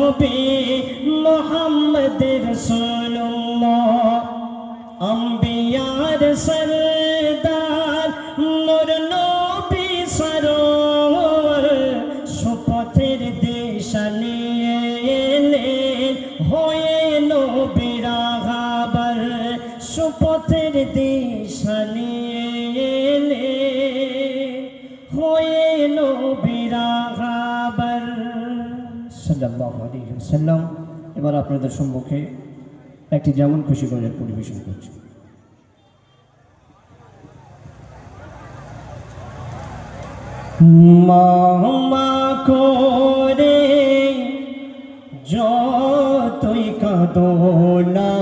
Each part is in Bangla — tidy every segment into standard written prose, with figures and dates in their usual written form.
নবী মুহাম্মদ রাসূলুল্লাহ আম্বিয়ার সরদার নূর নবী সরোয়ার সুপথের দিশা নিয়ে এলেন হয়ে নবীর রাহবার সুপথের দিশা নিয়ে এলেন হয়ে নবীর রাহবার সাল্লাল্লাহু আলাইহি ওয়াসাল্লাম। এবার আপনাদের সম্মুখে একটি যেমন খুশি করে পরিবেশন করছি। মা করে যতই কাঁদো না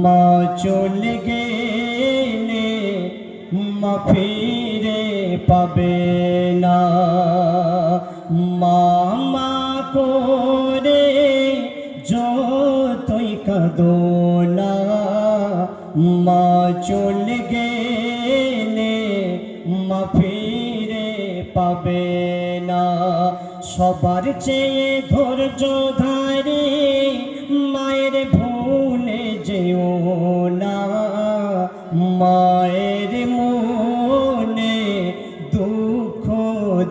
মা চলে গেলে মা ফিরে পাবে না। মা করে যতই কাঁদো না মা চলে গেলে মা ফিরে পাবে না। সবার চেয়ে ধৈর্য ধারে মায়ের ভুলে যেও না। মায়ের মনে দুঃখ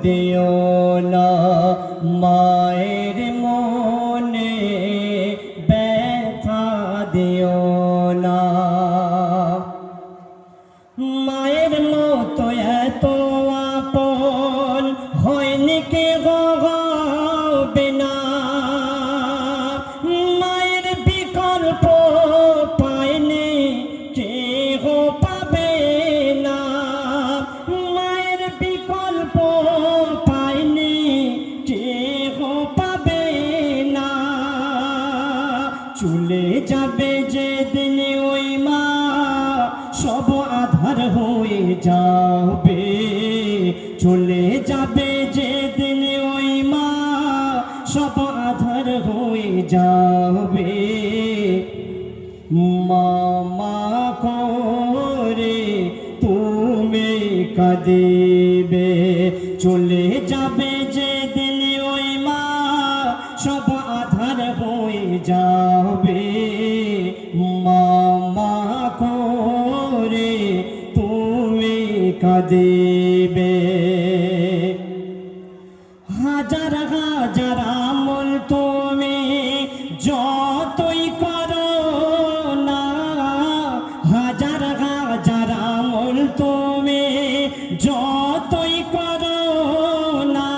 দিও না। মায়ের মনে ব্যথা দিও না। মায়ের মতো এত আপন হয়নি কে হবে না। মায়ের বিকল্প পায়নি কেহ পাবে না। মায়ের বিকল্প পায়নি কেহ পাবে না। চলে যাবে যেদিন ওই মা সব আধার হয়ে যাবে। চলে যাবে যেদিন ওই মা সব আধার হয়ে যাবে। মা করে তুমি কাঁদিবে। চলে যাবে যেদিন ওই মা সব আধার হয়ে যাবে। মা করে তুমি কাঁদিবে। হাজার হাজার আমল তুমি যতই করো না। হাজার হাজার আমল তুমি যতই করো না।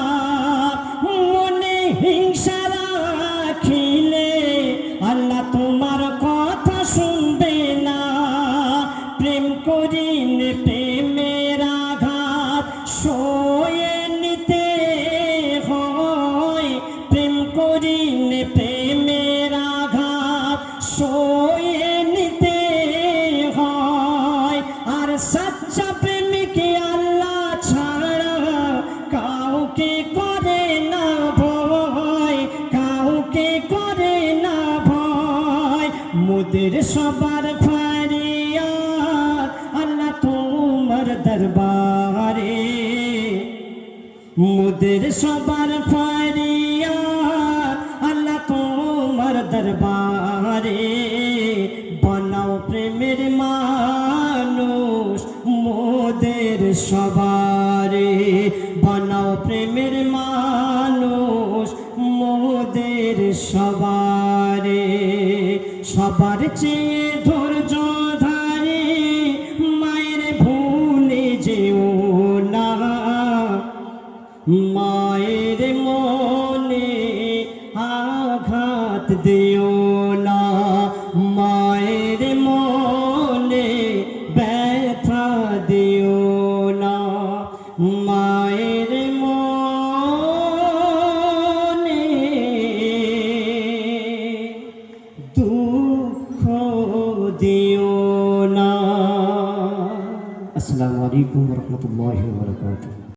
মনে হিংসা রাখিলে আল্লাহ তোমার কথা শুনবে না। প্রেম করিলে প্রেমের আঘাত সয়ে নিতে হয়। প্রেম করিলে প্রেমের আঘাত সয়ে নিতে হয়। আর সচ্চা প্রেমিকে আল্লাহ ছাড়া কাউকে করে না ভয়। কাউকে করে না ভয়। মোদের সবার ফরিয়াদ আল্লাহ তোমার দরবারে। মোদের সবার ফরিয়াদ আল্লাহ তোমার দরবারে। বানাও প্রেমের মানুষ মোদের সবারে। বানাও প্রেমের মানুষ মোদের সবারে। সবার চেয়ে ধৈর্য ধারে মায়ের ভুলে যেও না। মায়ের মনে আঘাত দিও না। মায়ের মনে ব্যথা দিও না। মায়ের মনে দুঃখ দিও না। আসসালামু আলাইকুম ওয়া রাহমাতুল্লাহি ওয়া বারাকাতুহু।